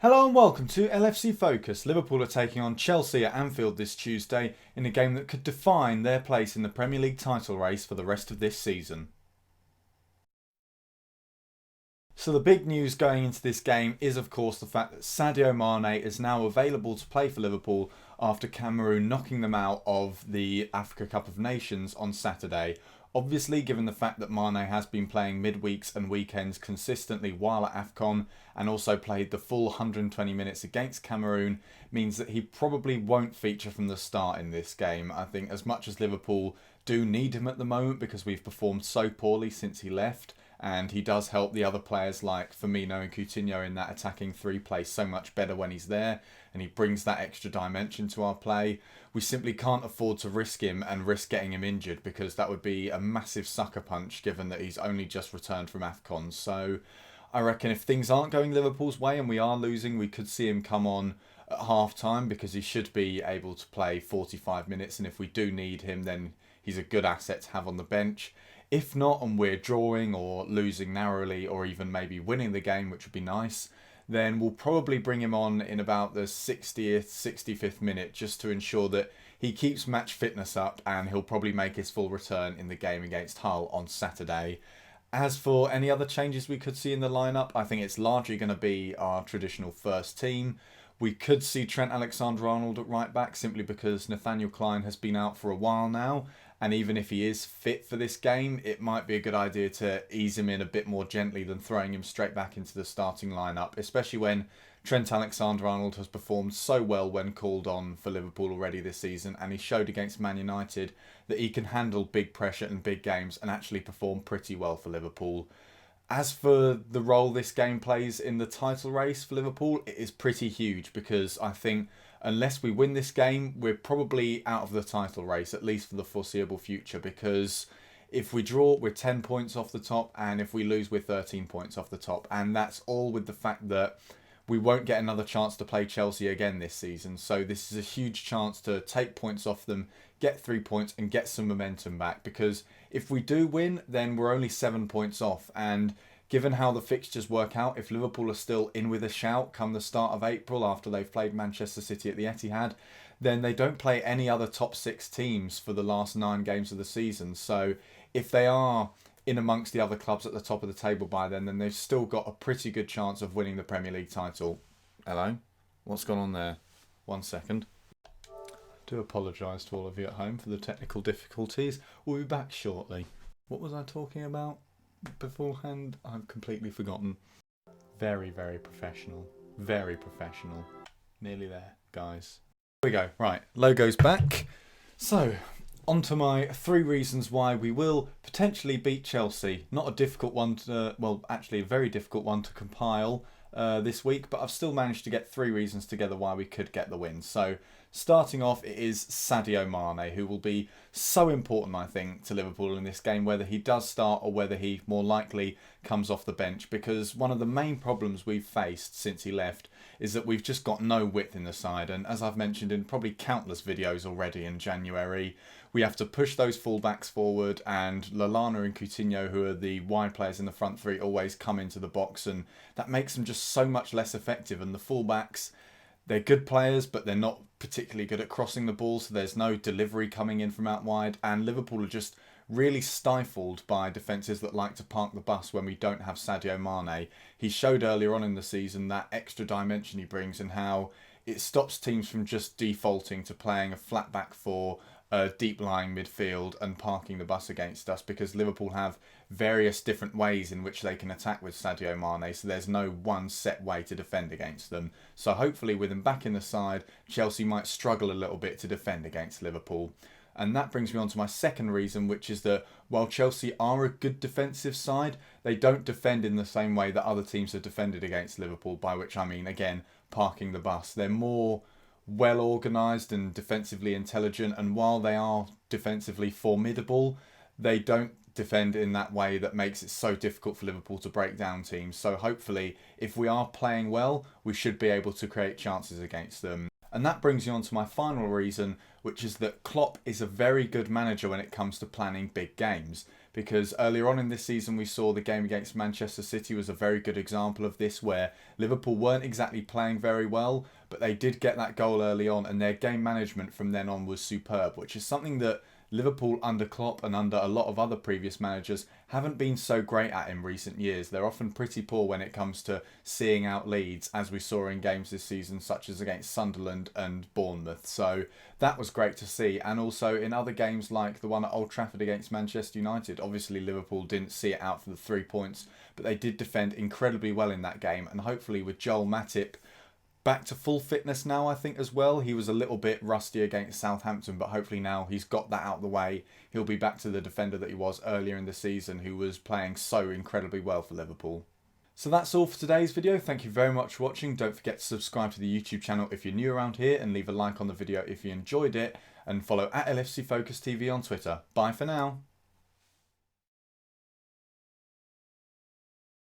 Hello and welcome to LFC Focus. Liverpool are taking on Chelsea at Anfield this Tuesday in a game that could define their place in the Premier League title race for the rest of this season. So the big news going into this game is of course the fact that Sadio Mane is now available to play for Liverpool after Cameroon knocking them out of the Africa Cup of Nations on Saturday. Obviously, given the fact that Mane has been playing midweeks and weekends consistently while at AFCON and also played the full 120 minutes against Cameroon, means that he probably won't feature from the start in this game. I think as much as Liverpool do need him at the moment because we've performed so poorly since he left, and he does help the other players like Firmino and Coutinho in that attacking three play so much better when he's there, and he brings that extra dimension to our play. We simply can't afford to risk him and risk getting him injured because that would be a massive sucker punch given that he's only just returned from AFCON. So I reckon if things aren't going Liverpool's way and we are losing, we could see him come on at half time because he should be able to play 45 minutes, and if we do need him then he's a good asset to have on the bench. If not, and we're drawing or losing narrowly or even maybe winning the game, which would be nice, then we'll probably bring him on in about the 60th, 65th minute just to ensure that he keeps match fitness up, and he'll probably make his full return in the game against Hull on Saturday. As for any other changes we could see in the lineup, I think it's largely going to be our traditional first team. We could see Trent Alexander-Arnold at right back simply because Nathaniel Clyne has been out for a while now, and even if he is fit for this game, it might be a good idea to ease him in a bit more gently than throwing him straight back into the starting lineup, especially when Trent Alexander-Arnold has performed so well when called on for Liverpool already this season, and he showed against Man United that he can handle big pressure and big games and actually perform pretty well for Liverpool. As for the role this game plays in the title race for Liverpool, it is pretty huge because I think unless we win this game, we're probably out of the title race, at least for the foreseeable future, because if we draw, we're 10 points off the top, and if we lose, we're 13 points off the top. And that's all with the fact that we won't get another chance to play Chelsea again this season. So this is a huge chance to take points off them, get 3 points and get some momentum back, because if we do win, then we're only 7 points off. And given how the fixtures work out, if Liverpool are still in with a shout come the start of April after they've played Manchester City at the Etihad, then they don't play any other top 6 teams for the last 9 games of the season. So if they are in amongst the other clubs at the top of the table by then they've still got a pretty good chance of winning the Premier League title. Hello? What's gone on there? 1 second. Do apologise to all of you at home for the technical difficulties. We'll be back shortly. What was I talking about beforehand? I've completely forgotten. Very, very professional. Very professional. Nearly there, guys. Here we go. Right, logo's back. So, on to my 3 reasons why we will potentially beat Chelsea. Not a difficult one to, well, actually a very difficult one to compile this week, but I've still managed to get 3 reasons together why we could get the win. So, starting off, it is Sadio Mane, who will be so important, I think, to Liverpool in this game, whether he does start or whether he more likely comes off the bench, because one of the main problems we've faced since he left is that we've just got no width in the side, and as I've mentioned in probably countless videos already in January, we have to push those fullbacks forward, and Lallana and Coutinho, who are the wide players in the front three, always come into the box, and that makes them just so much less effective. And the fullbacks, they're good players, but they're not particularly good at crossing the ball, so there's no delivery coming in from out wide, and Liverpool are just really stifled by defences that like to park the bus when we don't have Sadio Mane. He showed earlier on in the season that extra dimension he brings and how it stops teams from just defaulting to playing a flat back four, deep lying midfield and parking the bus against us, because Liverpool have various different ways in which they can attack with Sadio Mane, so there's no one set way to defend against them. So hopefully with him back in the side, Chelsea might struggle a little bit to defend against Liverpool. And that brings me on to my second reason, which is that while Chelsea are a good defensive side, they don't defend in the same way that other teams have defended against Liverpool, by which I mean, again, parking the bus. They're more well organised and defensively intelligent, and while they are defensively formidable, they don't defend in that way that makes it so difficult for Liverpool to break down teams. So hopefully, if we are playing well, we should be able to create chances against them. And that brings me on to my final reason, which is that Klopp is a very good manager when it comes to planning big games, because earlier on in this season we saw the game against Manchester City was a very good example of this, where Liverpool weren't exactly playing very well, but they did get that goal early on, and their game management from then on was superb, which is something that Liverpool under Klopp and under a lot of other previous managers haven't been so great at in recent years. They're often pretty poor when it comes to seeing out leads, as we saw in games this season such as against Sunderland and Bournemouth. So that was great to see. And also in other games like the one at Old Trafford against Manchester United, obviously Liverpool didn't see it out for the 3 points, but they did defend incredibly well in that game. And hopefully with Joel Matip back to full fitness now, I think, as well. He was a little bit rusty against Southampton, but hopefully now he's got that out of the way. He'll be back to the defender that he was earlier in the season, who was playing so incredibly well for Liverpool. So that's all for today's video. Thank you very much for watching. Don't forget to subscribe to the YouTube channel if you're new around here, and leave a like on the video if you enjoyed it, and follow at LFC Focus TV on Twitter. Bye for now.